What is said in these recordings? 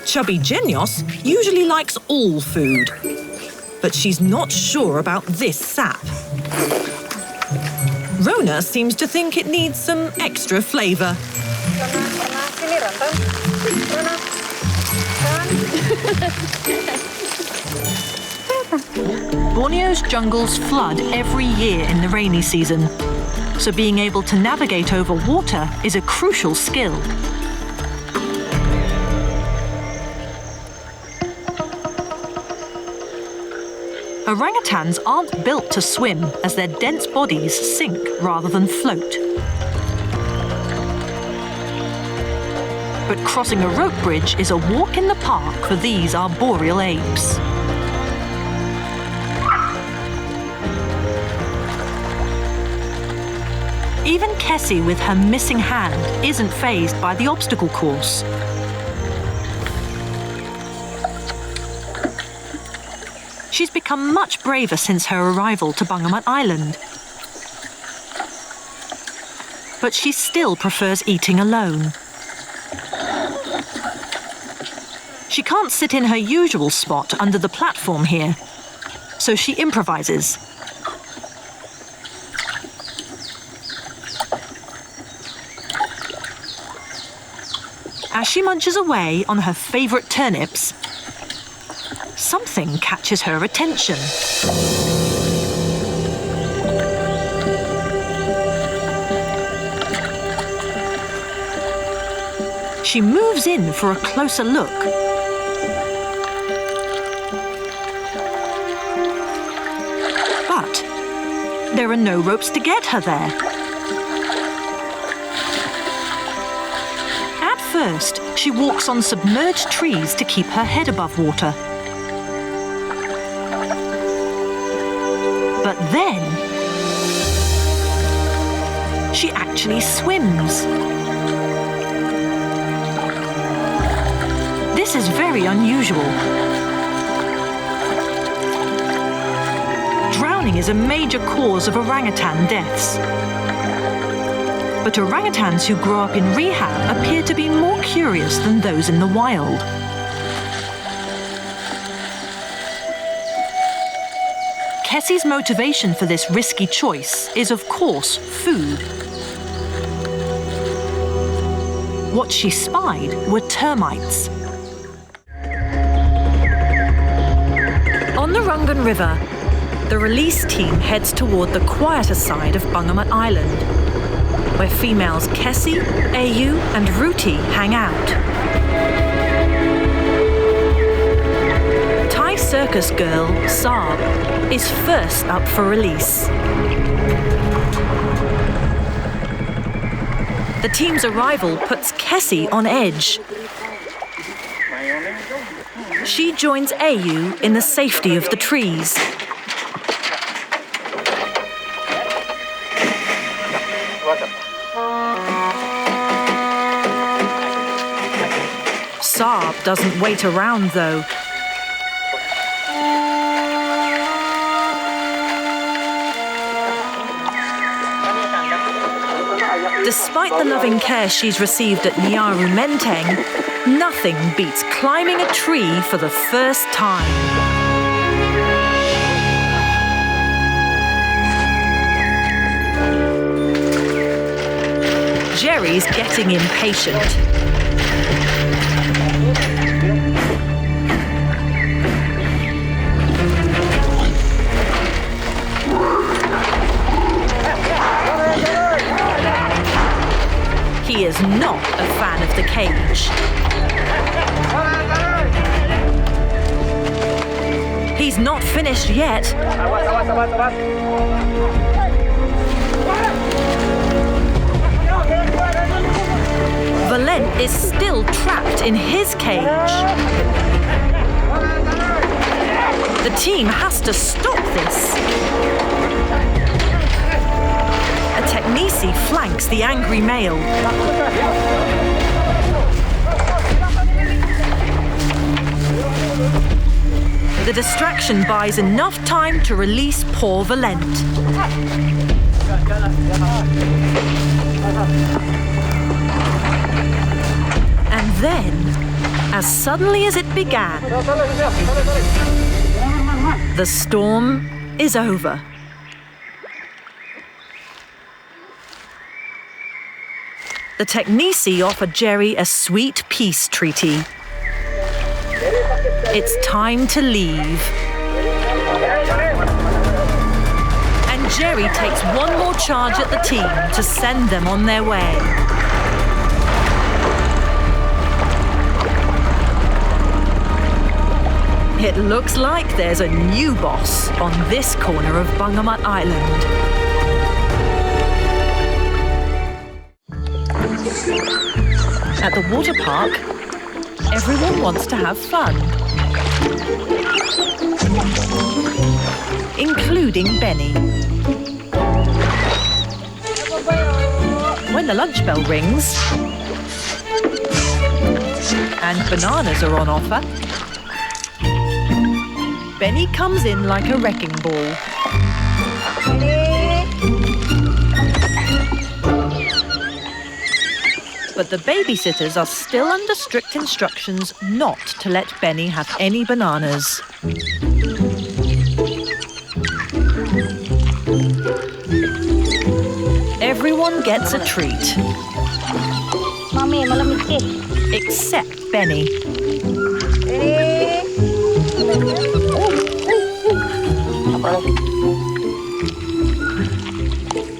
Chubby Genios usually likes all food, but she's not sure about this sap. Rona seems to think it needs some extra flavour. Borneo's jungles flood every year in the rainy season, so being able to navigate over water is a crucial skill. Orangutans aren't built to swim, as their dense bodies sink rather than float. But crossing a rope bridge is a walk in the park for these arboreal apes. Even Kessie, with her missing hand, isn't fazed by the obstacle course. She's become much braver since her arrival to Bangamat Island. But she still prefers eating alone. She can't sit in her usual spot under the platform here, so she improvises. As she munches away on her favourite turnips, something catches her attention. She moves in for a closer look. But there are no ropes to get her there. At first, she walks on submerged trees to keep her head above water. But then, she actually swims. This is very unusual. Drowning is a major cause of orangutan deaths. But orangutans who grow up in rehab appear to be more curious than those in the wild. Kessie's motivation for this risky choice is, of course, food. What she spied were termites. On the Rungan River, the release team heads toward the quieter side of Bangamat Island, where females Kessie, Ayu and Ruti hang out. Thai circus girl, Saab, is first up for release. The team's arrival puts Kessie on edge. She joins Ayu in the safety of the trees. Saab doesn't wait around, though. Despite the loving care she's received at Nyaru Menteng, nothing beats climbing a tree for the first time. Jerry's getting impatient. He is not a fan of the cage. He's not finished yet. Valent is still trapped in his cage. The team has to stop this. Teknisi flanks the angry male. The distraction buys enough time to release poor Valent. And then, As suddenly as it began, the storm is over. The SNAKESI offer Jerry a sweet peace treaty. It's time to leave. And Jerry takes one more charge at the team to send them on their way. It looks like there's a new boss on this corner of Bungamat Island. At the water park, everyone wants to have fun, including Benny. When the lunch bell rings and bananas are on offer, Benny comes in like a wrecking ball. But the babysitters are still under strict instructions not to let Benny have any bananas. Everyone gets a treat. Except Benny.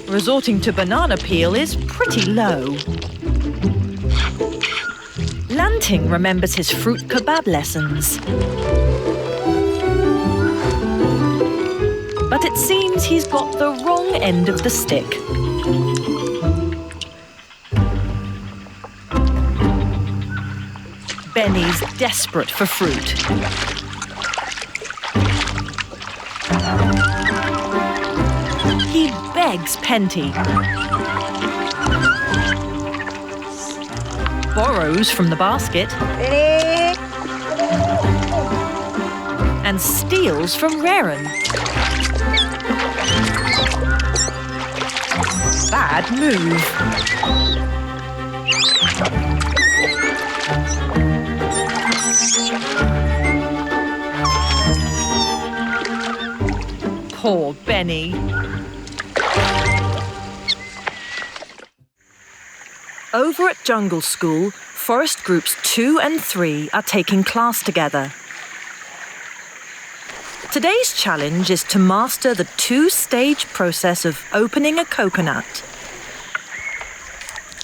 Resorting to banana peel is pretty low. Lanting remembers his fruit kebab lessons. But it seems he's got the wrong end of the stick. Benny's desperate for fruit. He begs Penty, borrows from the basket, and steals from Raren. Bad move. Poor Benny. Over at Jungle School, forest groups 2 and 3 are taking class together. Today's challenge is to master the 2-stage process of opening a coconut.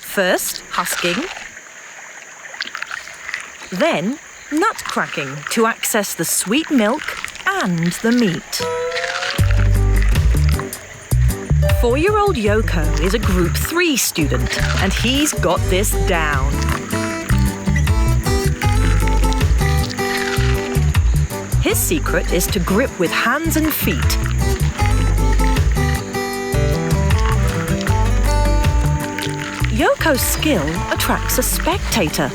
First, husking, then nut cracking to access the sweet milk and the meat. 4-year-old Yoko is a Group 3 student, and he's got this down. His secret is to grip with hands and feet. Yoko's skill attracts a spectator.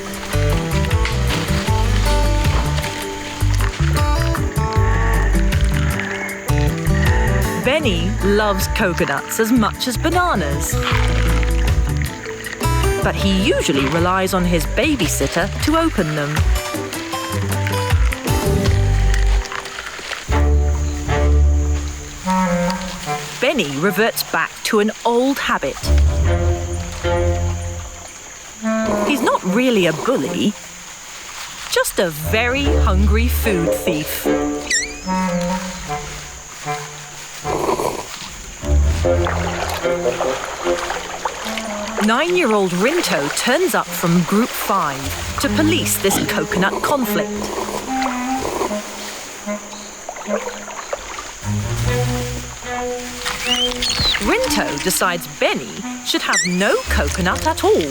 Benny loves coconuts as much as bananas. But he usually relies on his babysitter to open them. Benny reverts back to an old habit. He's not really a bully, just a very hungry food thief. Nine-year-old Rinto turns up from Group 5 to police this coconut conflict. Rinto decides Benny should have no coconut at all.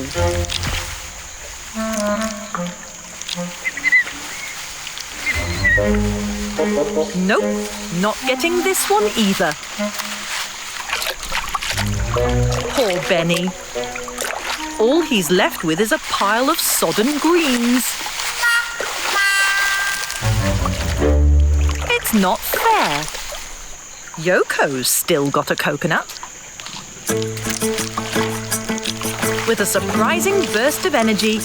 Nope, not getting this one either. Poor Benny. All he's left with is a pile of sodden greens. It's not fair. Yoko's still got a coconut. With a surprising burst of energy,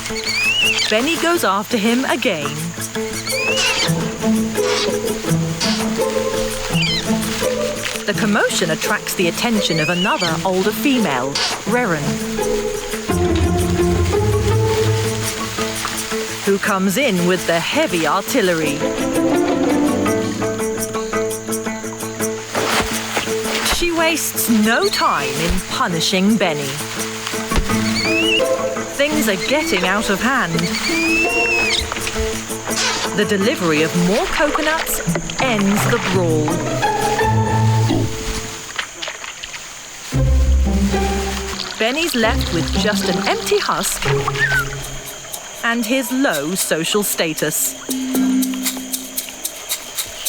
Benny goes after him again. The commotion attracts the attention of another older female, Reran, who comes in with the heavy artillery. She wastes no time in punishing Benny. Things are getting out of hand. The delivery of more coconuts ends the brawl. Benny's left with just an empty husk and his low social status.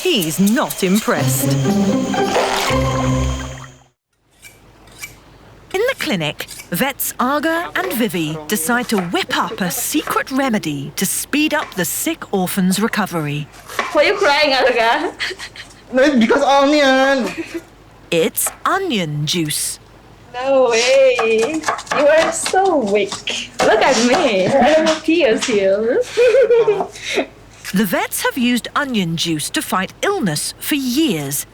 He's not impressed. In the clinic, vets Aga and Vivi decide to whip up a secret remedy to speed up the sick orphan's recovery. Why are you crying, Aga? No, because onion. It's onion juice. No way. You are so weak. Look at me. I have tears here. The vets have used onion juice to fight illness for years,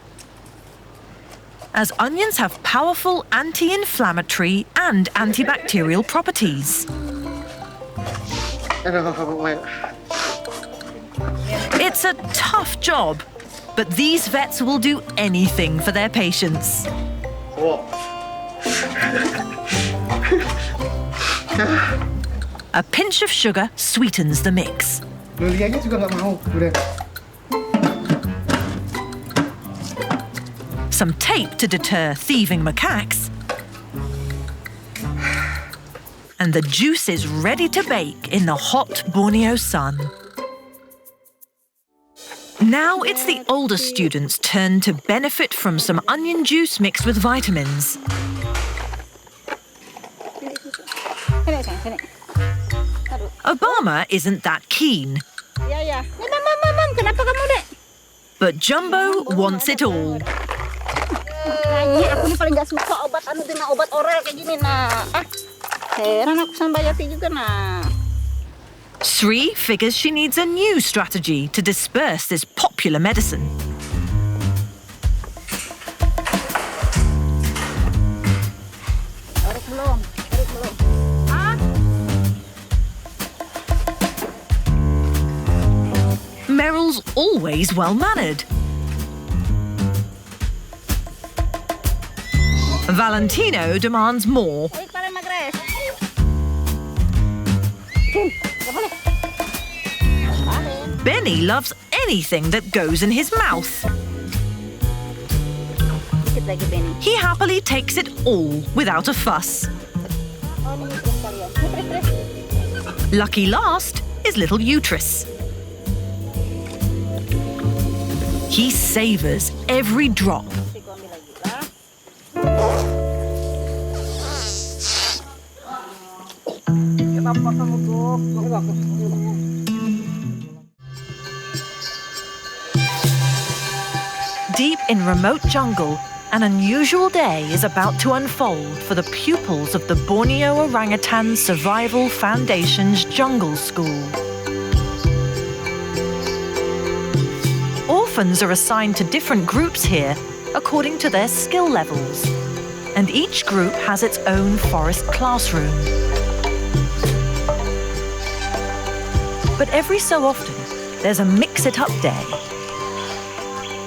as onions have powerful anti-inflammatory and antibacterial properties. It's a tough job, but these vets will do anything for their patients. A pinch of sugar sweetens the mix. Lianya juga nggak mau, udah. Some tape to deter thieving macaques. And the juice is ready to bake in the hot Borneo sun. Now it's the older students' turn to benefit from some onion juice mixed with vitamins. Obama isn't that keen. But Jumbo wants it all. Aku nih paling gak suka obat oral kayak gini, heran aku sama Mbak Yati juga, Sri figures she needs a new strategy to disperse this popular medicine. Belum. Meryl's always well-mannered. Valentino demands more. Benny loves anything that goes in his mouth. He happily takes it all without a fuss. Lucky last is little Uterus. He savors every drop. Deep in remote jungle, an unusual day is about to unfold for the pupils of the Borneo Orangutan Survival Foundation's Jungle School. Orphans are assigned to different groups here according to their skill levels, and each group has its own forest classroom. But every so often, there's a mix-it-up day,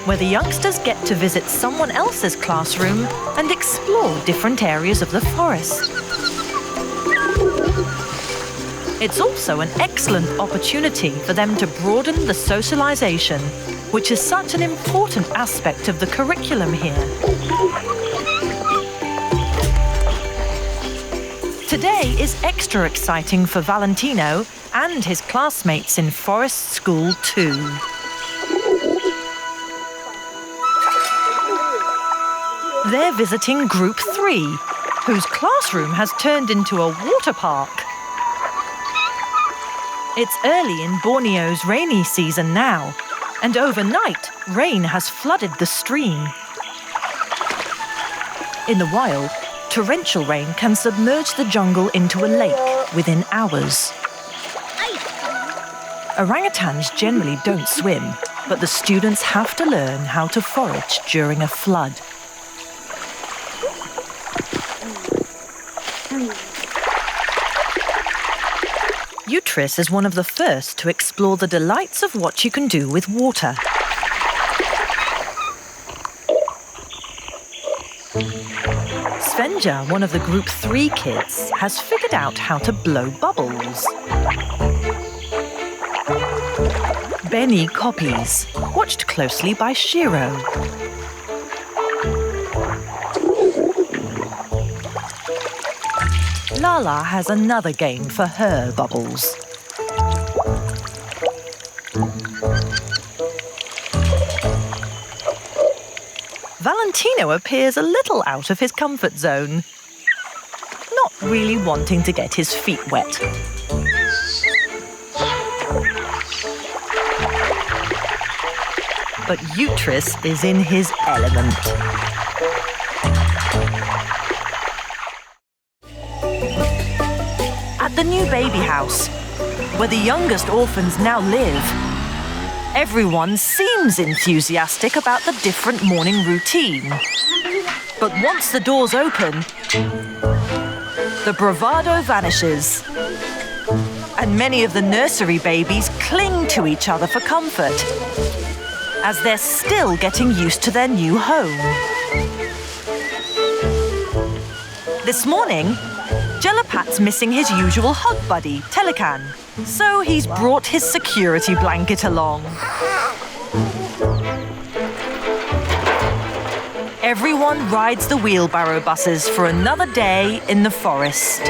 where the youngsters get to visit someone else's classroom and explore different areas of the forest. It's also an excellent opportunity for them to broaden the socialization, which is such an important aspect of the curriculum here. Today is extra exciting for Valentino and his classmates in Forest School 2. They're visiting Group 3, whose classroom has turned into a water park. It's early in Borneo's rainy season now, and overnight, rain has flooded the stream. In the wild, torrential rain can submerge the jungle into a lake within hours. Orangutans generally don't swim, but the students have to learn how to forage during a flood. Utris is one of the first to explore the delights of what you can do with water. Svenja, one of the Group 3 kids, has figured out how to blow bubbles. Benny copies, watched closely by Shiro. Lala has another game for her bubbles. Valentino appears a little out of his comfort zone, not really wanting to get his feet wet. But Utris is in his element. At the new baby house, where the youngest orphans now live, everyone seems enthusiastic about the different morning routine. But once the doors open, the bravado vanishes. And many of the nursery babies cling to each other for comfort, as they're still getting used to their new home. This morning, Jelapat's missing his usual hug buddy, Telecan, so he's brought his security blanket along. Everyone rides the wheelbarrow buses for another day in the forest.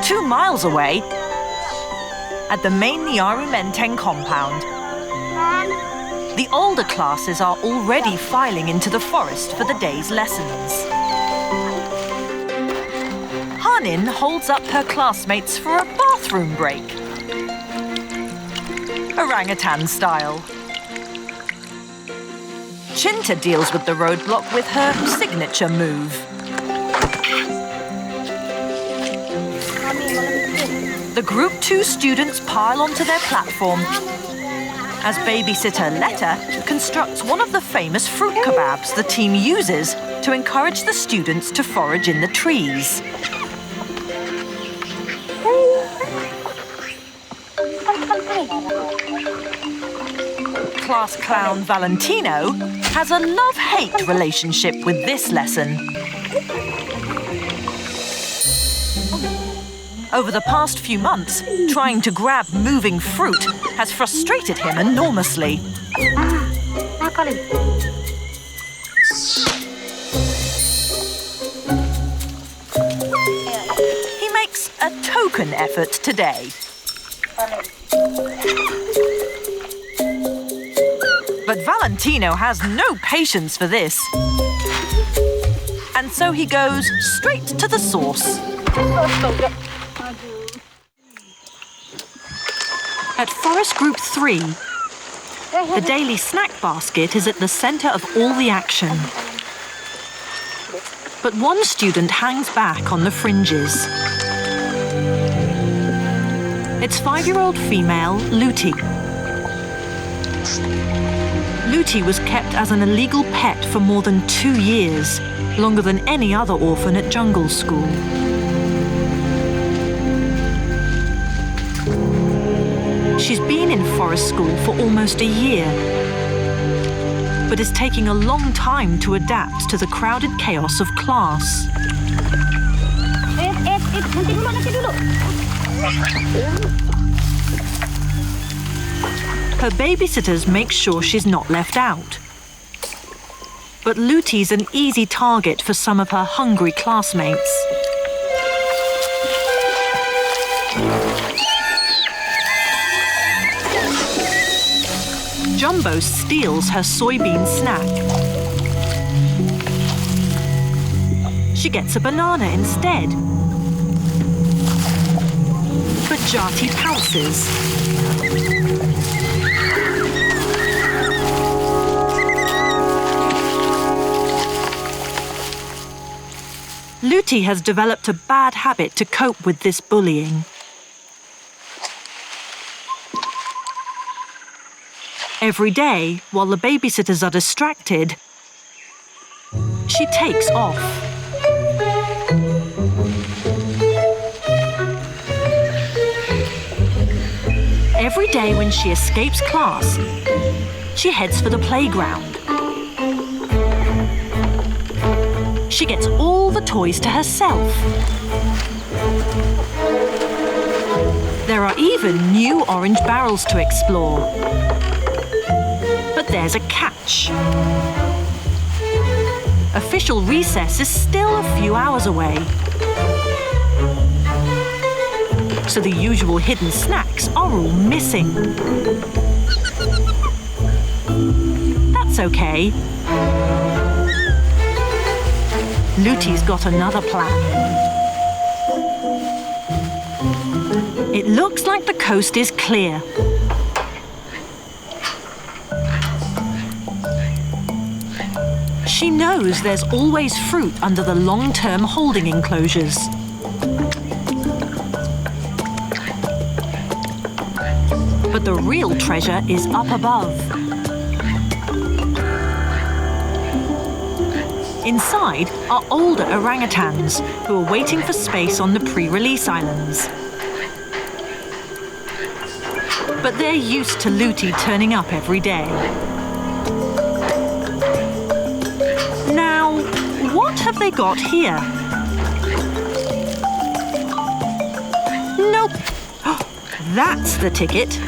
Two miles away, at the main Nyaru Menteng compound, the older classes are already filing into the forest for the day's lessons. Hanin holds up her classmates for a bathroom break. Orangutan style. Chinta deals with the roadblock with her signature move. The Group 2 students pile onto their platform as babysitter Letta constructs one of the famous fruit kebabs the team uses to encourage the students to forage in the trees. Class clown Valentino has a love-hate relationship with this lesson. Over the past few months, trying to grab moving fruit has frustrated him enormously. He makes a token effort today. But Valentino has no patience for this. And so he goes straight to the source. At Forest Group 3, the daily snack basket is at the centre of all the action. But one student hangs back on the fringes. It's 5-year-old female Luti. Luti was kept as an illegal pet for more than 2 years, longer than any other orphan at Jungle School. She's been in forest school for almost a year, but is taking a long time to adapt to the crowded chaos of class. Her babysitters make sure she's not left out. But Luti's an easy target for some of her hungry classmates. Jumbo steals her soybean snack. She gets a banana instead. But Jati pounces. Ruti has developed a bad habit to cope with this bullying. Every day, while the babysitters are distracted, she takes off. Every day when she escapes class, she heads for the playground. She gets all the toys to herself. There are even new orange barrels to explore. But there's a catch. Official recess is still a few hours away. So the usual hidden snacks are all missing. That's okay. Luti's got another plan. It looks like the coast is clear. She knows there's always fruit under the long-term holding enclosures. But the real treasure is up above. Inside are older orangutans who are waiting for space on the pre-release islands. But they're used to Luti turning up every day. Now, what have they got here? Nope. That's the ticket.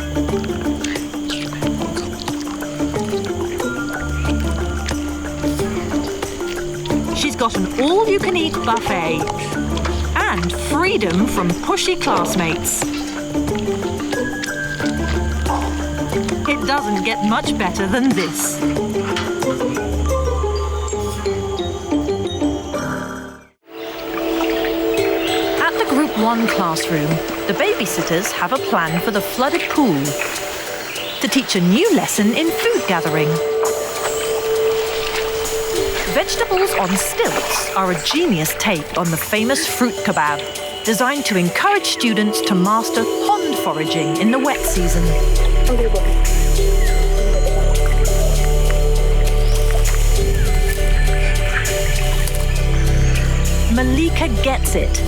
She's got an all-you-can-eat buffet and freedom from pushy classmates. It doesn't get much better than this. At the Group 1 classroom, the babysitters have a plan for the flooded pool to teach a new lesson in food gathering. Vegetables on stilts are a genius take on the famous fruit kebab, designed to encourage students to master pond foraging in the wet season. Malika gets it.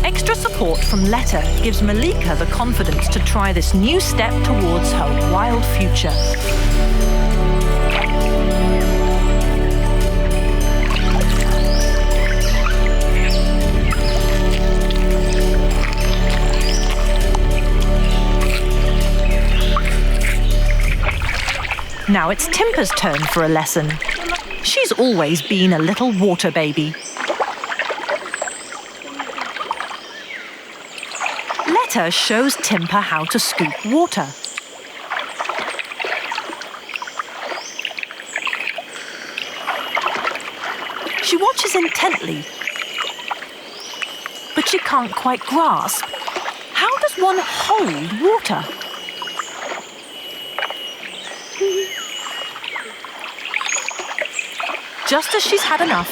Extra support from Letta gives Malika the confidence to try this new step towards her wild future. Now it's Timpa's turn for a lesson. She's always been a little water baby. Letta shows Timpa how to scoop water. She watches intently, but she can't quite grasp. How does one hold water? Just as she's had enough,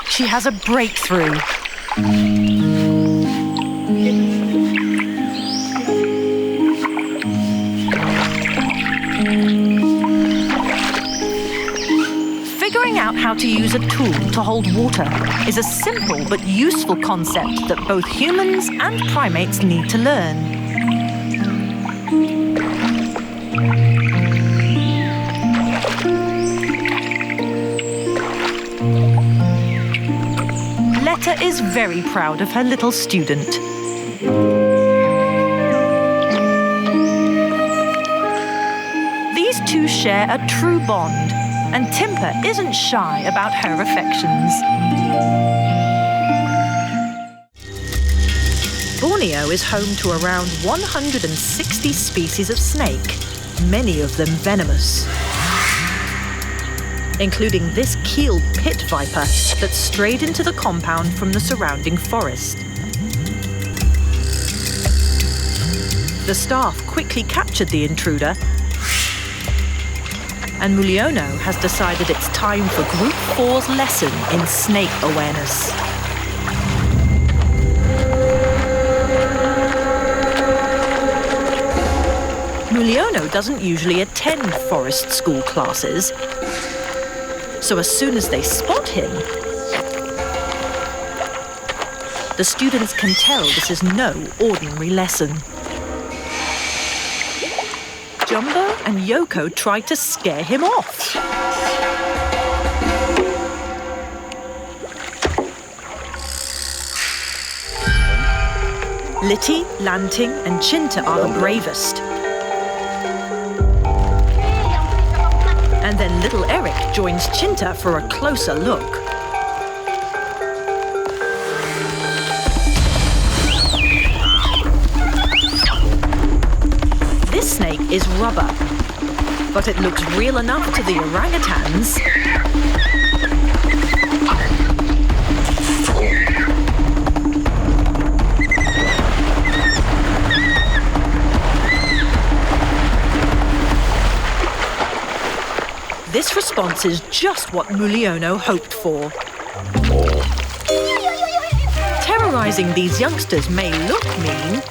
she has a breakthrough. Figuring out how to use a tool to hold water is a simple but useful concept that both humans and primates need to learn. Letta is very proud of her little student. These two share a true bond, and Timpa isn't shy about her affections. Borneo is home to around 160 species of snake, many of them venomous, including this keeled pit viper that strayed into the compound from the surrounding forest. The staff quickly captured the intruder, and Mulyono has decided it's time for Group 4's lesson in snake awareness. Mulyono doesn't usually attend forest school classes, so as soon as they spot him, the students can tell this is no ordinary lesson. Jumbo and Yoko try to scare him off. Litty, Lanting and Chinta are the bravest. And then little Eric joins Chinta for a closer look. This snake is rubber, but it looks real enough to the orangutans. This response is just what Mulyono hoped for. Terrorizing these youngsters may look mean,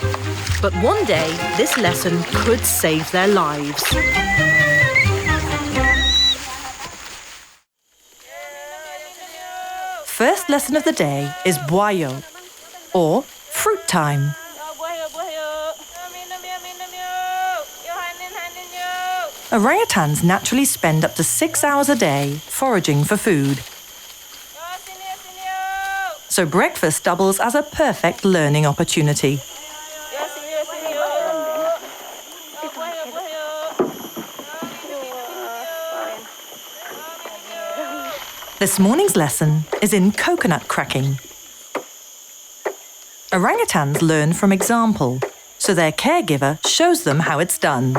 but one day this lesson could save their lives. First lesson of the day is Buayo, or fruit time. Orangutans naturally spend up to 6 hours a day foraging for food. So breakfast doubles as a perfect learning opportunity. This morning's lesson is in coconut cracking. Orangutans learn from example, so their caregiver shows them how it's done.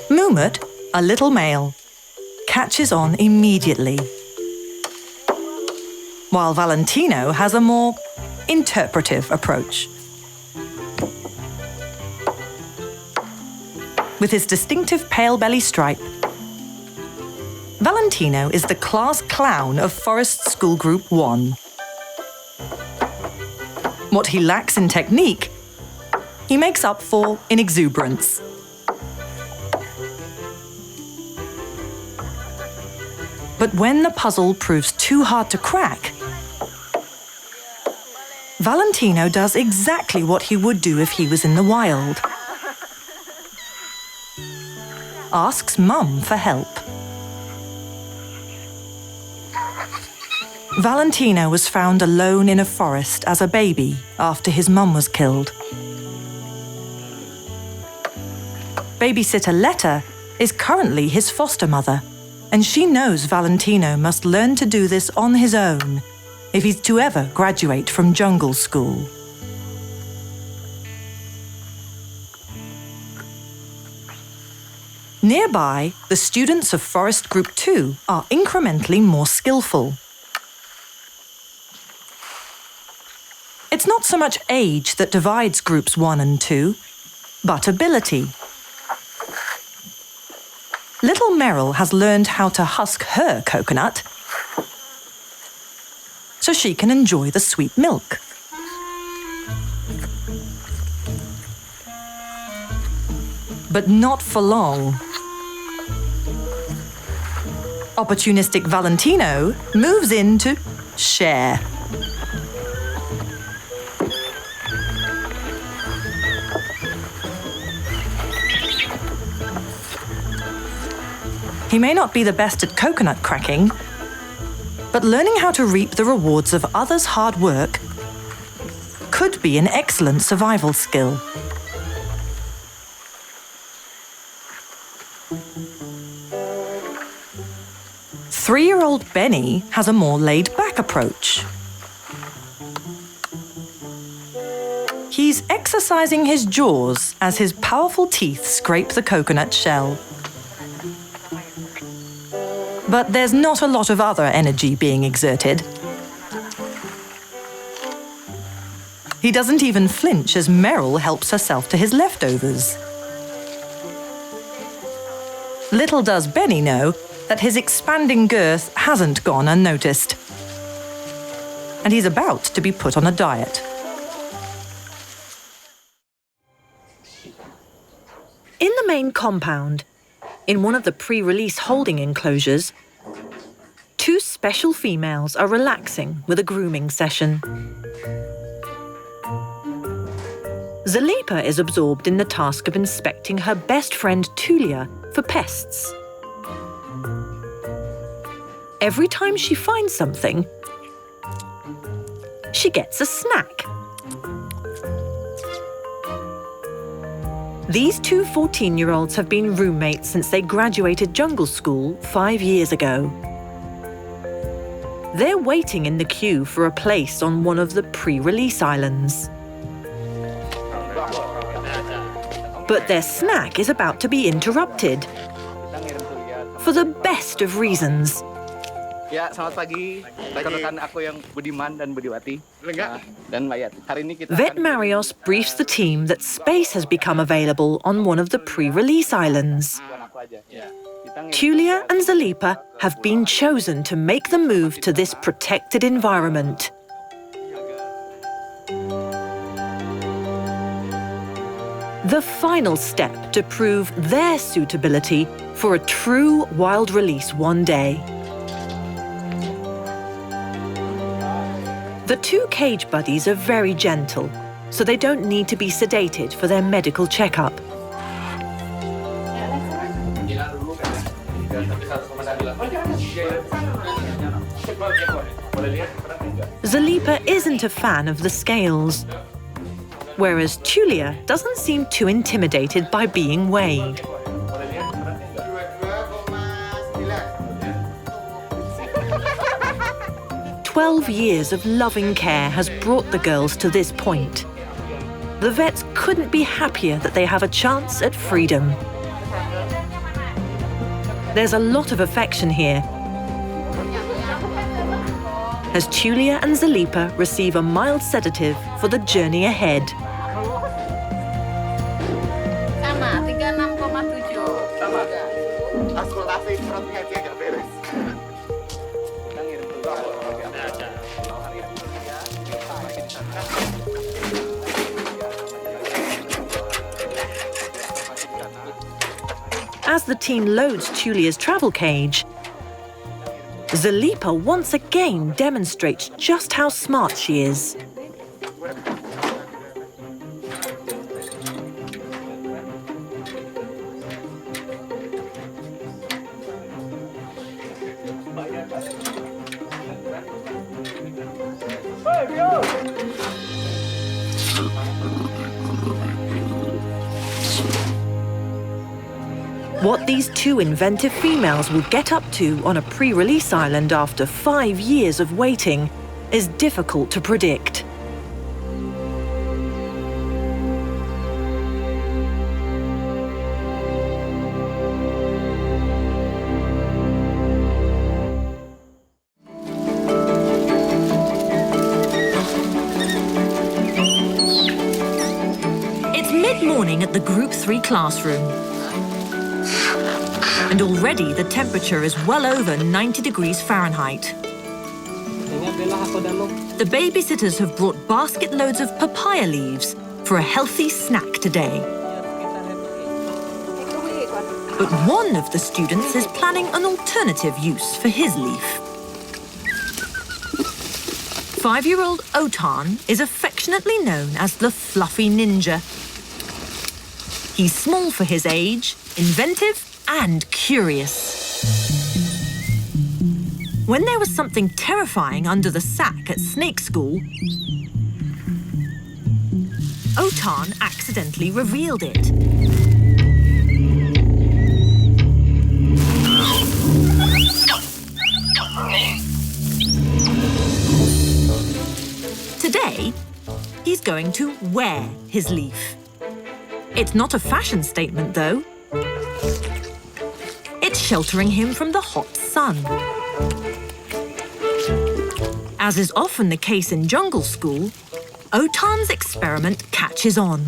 Mumut, a little male, catches on immediately, while Valentino has a more interpretive approach. With his distinctive pale belly stripe, Valentino is the class clown of Forest School Group 1. What he lacks in technique, he makes up for in exuberance. But when the puzzle proves too hard to crack, Valentino does exactly what he would do if he was in the wild. Asks Mum for help. Valentino was found alone in a forest as a baby after his mum was killed. Babysitter Letta is currently his foster mother, and she knows Valentino must learn to do this on his own if he's to ever graduate from jungle school. Nearby, the students of Forest Group 2 are incrementally more skillful. It's not so much age that divides Groups 1 and 2, but ability. Little Meryl has learned how to husk her coconut so she can enjoy the sweet milk. But not for long. Opportunistic Valentino moves in to share. He may not be the best at coconut cracking, but learning how to reap the rewards of others' hard work could be an excellent survival skill. Three-year-old Benny has a more laid-back approach. He's exercising his jaws as his powerful teeth scrape the coconut shell. But there's not a lot of other energy being exerted. He doesn't even flinch as Meryl helps herself to his leftovers. Little does Benny know that his expanding girth hasn't gone unnoticed. And he's about to be put on a diet. In the main compound, in one of the pre-release holding enclosures, 2 special females are relaxing with a grooming session. Zalipa is absorbed in the task of inspecting her best friend Tulia for pests. Every time she finds something, she gets a snack. These 2 14-year-olds have been roommates since they graduated jungle school 5 years ago. They're waiting in the queue for a place on one of the pre-release islands. But their snack is about to be interrupted. For the best of reasons. Ya, selamat pagi. Rekan-rekan aku yang budiman dan budiwati. Dan Mayat. Hari ini kita Vet Marios briefs the team that space has become available on one of the pre-release islands. Tulia and Zalipa have been chosen to make the move to this protected environment. The final step to prove their suitability for a true wild release one day. The 2 cage buddies are very gentle, so they don't need to be sedated for their medical checkup. Zalipa isn't a fan of the scales, whereas Tulia doesn't seem too intimidated by being weighed. 12 years of loving care has brought the girls to this point. The vets couldn't be happier that they have a chance at freedom. There's a lot of affection here, as Tulia and Zalipa receive a mild sedative for the journey ahead. Sama, 36,7. Transportasi perutnya aja nggak beres. As the team loads Tulia's travel cage, Zalipa once again demonstrates just how smart she is. What these 2 inventive females will get up to on a pre-release island after 5 years of waiting is difficult to predict. It's mid-morning at the Group 3 classroom. And already the temperature is well over 90 degrees Fahrenheit. The babysitters have brought basket loads of papaya leaves for a healthy snack today. But one of the students is planning an alternative use for his leaf. 5-year-old Otan is affectionately known as the Fluffy Ninja. He's small for his age, inventive, and curious. When there was something terrifying under the sack at Snake School, Otan accidentally revealed it. Today, he's going to wear his leaf. It's not a fashion statement, though. It's sheltering him from the hot sun. As is often the case in jungle school, Otan's experiment catches on.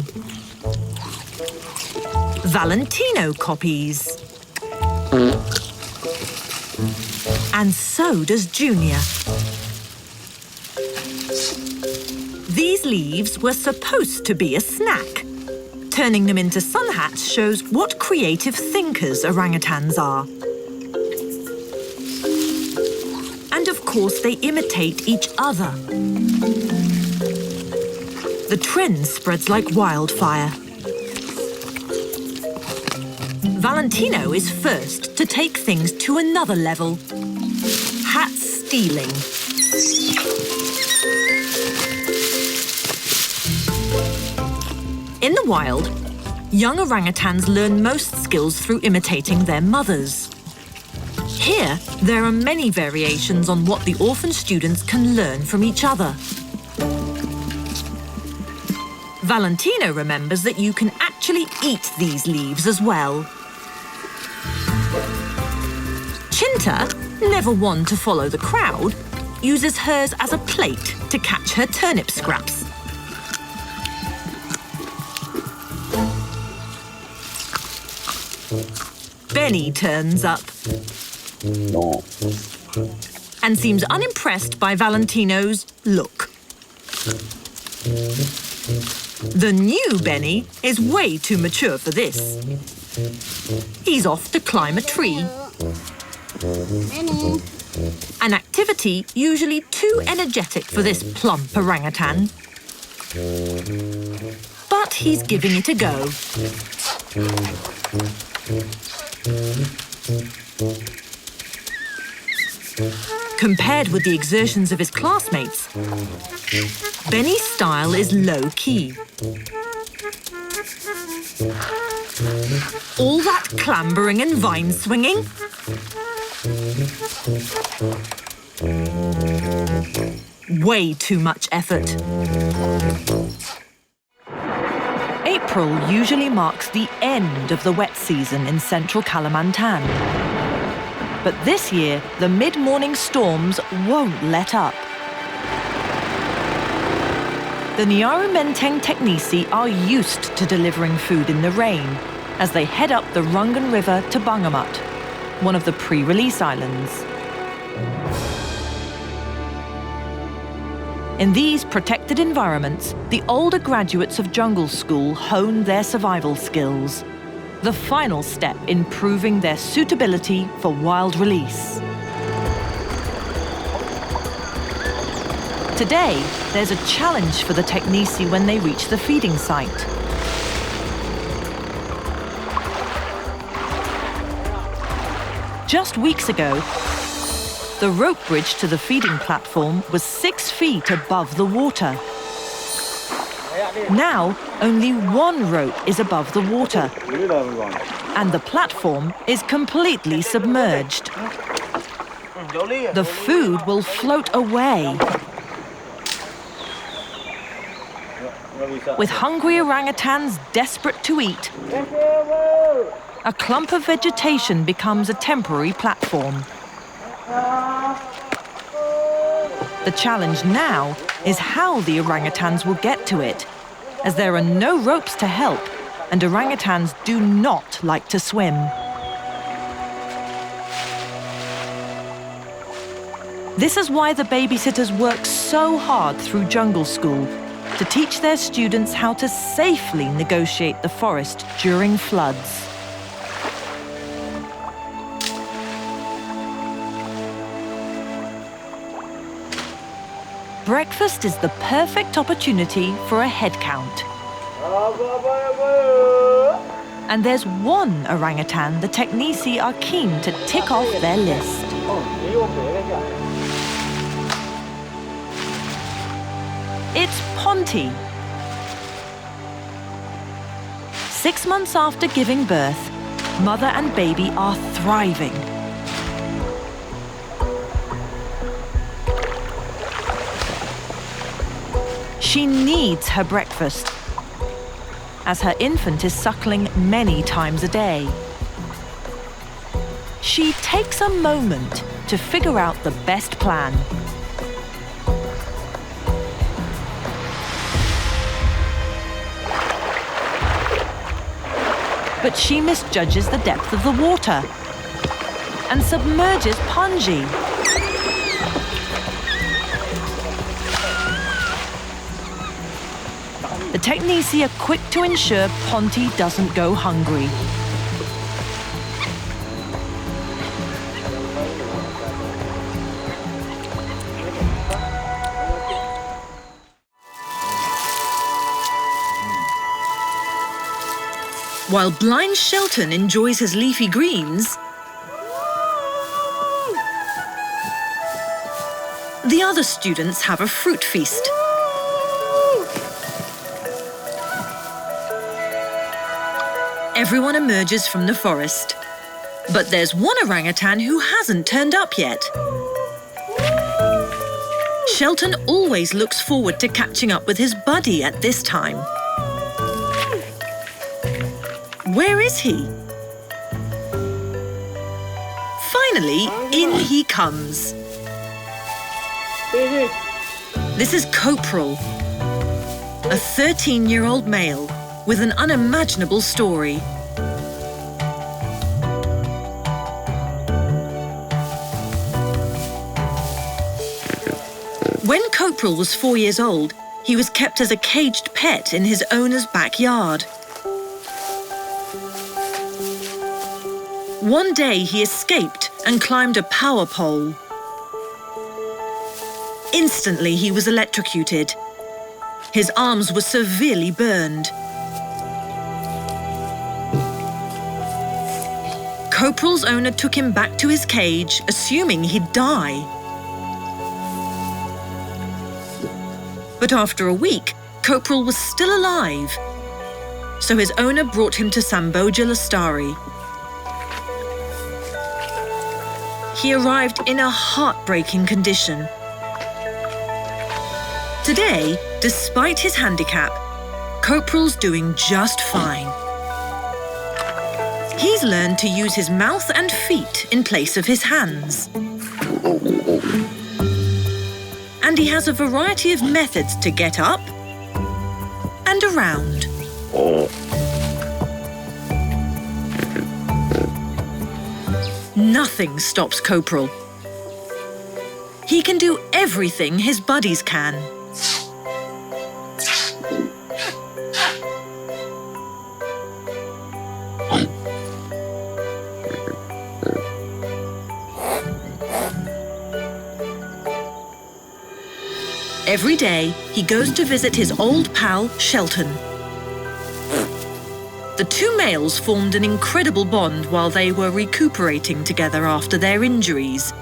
Valentino copies. And so does Junior. These leaves were supposed to be a snack. Turning them into sun hats shows what creative thinkers orangutans are. And of course, they imitate each other. The trend spreads like wildfire. Valentino is first to take things to another level. Hat stealing. In the wild, young orangutans learn most skills through imitating their mothers. Here, there are many variations on what the orphan students can learn from each other. Valentino remembers that you can actually eat these leaves as well. Chinta, never one to follow the crowd, uses hers as a plate to catch her turnip scraps. Benny turns up and seems unimpressed by Valentino's look. The new Benny is way too mature for this. He's off to climb a tree. Benny. An activity usually too energetic for this plump orangutan. But he's giving it a go. Compared with the exertions of his classmates, Benny's style is low-key. All that clambering and vine swinging? Way too much effort. April usually marks the end of the wet season in central Kalimantan. But this year, the mid-morning storms won't let up. The Nyaru Menteng Teknisi are used to delivering food in the rain as they head up the Rungan River to Bangamat, one of the pre-release islands. In these protected environments, the older graduates of jungle school hone their survival skills, the final step in proving their suitability for wild release. Today, there's a challenge for the Teknisi when they reach the feeding site. Just weeks ago, the rope bridge to the feeding platform was 6 feet above the water. Now, only one rope is above the water, and the platform is completely submerged. The food will float away. With hungry orangutans desperate to eat, a clump of vegetation becomes a temporary platform. The challenge now is how the orangutans will get to it, as there are no ropes to help, and orangutans do not like to swim. This is why the babysitters work so hard through jungle school to teach their students how to safely negotiate the forest during floods. Breakfast is the perfect opportunity for a head count. And there's one orangutan the Teknisi are keen to tick off their list. It's Ponti. 6 months after giving birth, mother and baby are thriving. She needs her breakfast, as her infant is suckling many times a day. She takes a moment to figure out the best plan. But she misjudges the depth of the water and submerges Punji. The Teknesi are quick to ensure Ponti doesn't go hungry. While blind Shelton enjoys his leafy greens, the other students have a fruit feast. Everyone emerges from the forest, but there's one orangutan who hasn't turned up yet. Shelton always looks forward to catching up with his buddy at this time. Where is he? Finally, in he comes. This is Copral, a 13-year-old male with an unimaginable story. When Copral was 4 years old, he was kept as a caged pet in his owner's backyard. One day he escaped and climbed a power pole. Instantly he was electrocuted. His arms were severely burned. Copral's owner took him back to his cage, assuming he'd die. But after a week, Copral was still alive. So his owner brought him to Samboja Lestari. He arrived in a heartbreaking condition. Today, despite his handicap, Copral's doing just fine. He's learned to use his mouth and feet in place of his hands. And he has a variety of methods to get up and around. Nothing stops Copral. He can do everything his buddies can. Every day, he goes to visit his old pal, Shelton. The two males formed an incredible bond while they were recuperating together after their injuries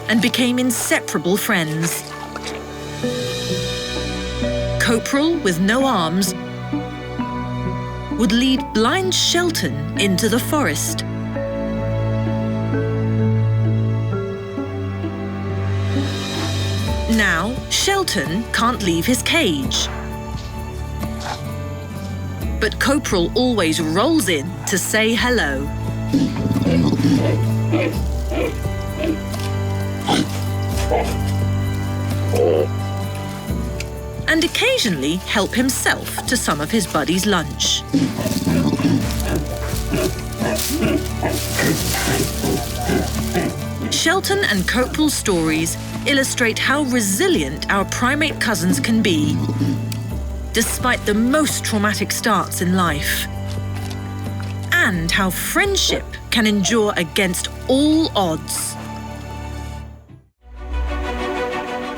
and became inseparable friends. Copral, with no arms, would lead blind Shelton into the forest. Now, Shelton can't leave his cage. But Copral always rolls in to say hello. And occasionally help himself to some of his buddies' lunch. Shelton and Copral's stories illustrate how resilient our primate cousins can be, despite the most traumatic starts in life, and how friendship can endure against all odds.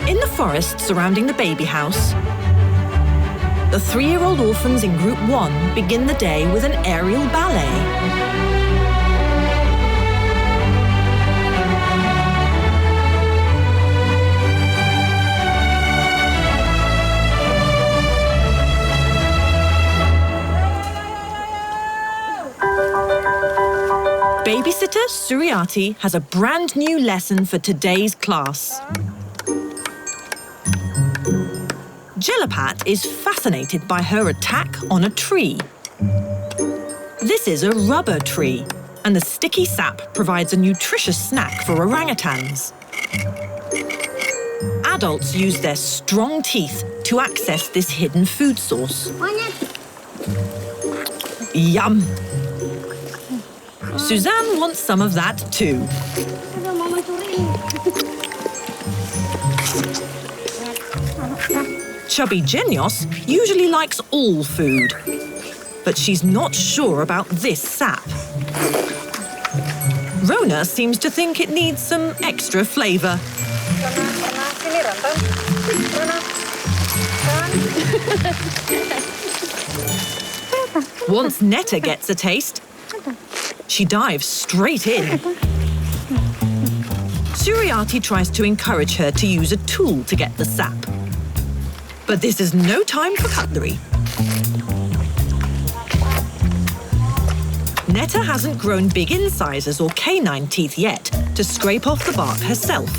In the forest surrounding the baby house, the 3-year-old orphans in Group 1 begin the day with an aerial ballet. Babysitter Suryati has a brand new lesson for today's class. Jelapat is fascinated by her attack on a tree. This is a rubber tree, and the sticky sap provides a nutritious snack for orangutans. Adults use their strong teeth to access this hidden food source. Yum! Suzanne wants some of that too. Chubby Genios usually likes all food, but she's not sure about this sap. Rona seems to think it needs some extra flavour. Once Netta gets a taste, she dives straight in. Suryati tries to encourage her to use a tool to get the sap. But this is no time for cutlery. Netta hasn't grown big incisors or canine teeth yet to scrape off the bark herself.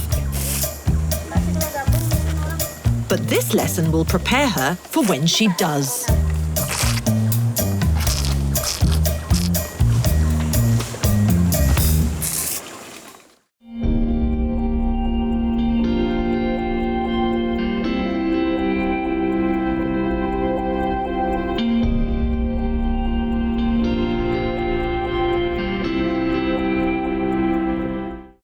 But this lesson will prepare her for when she does.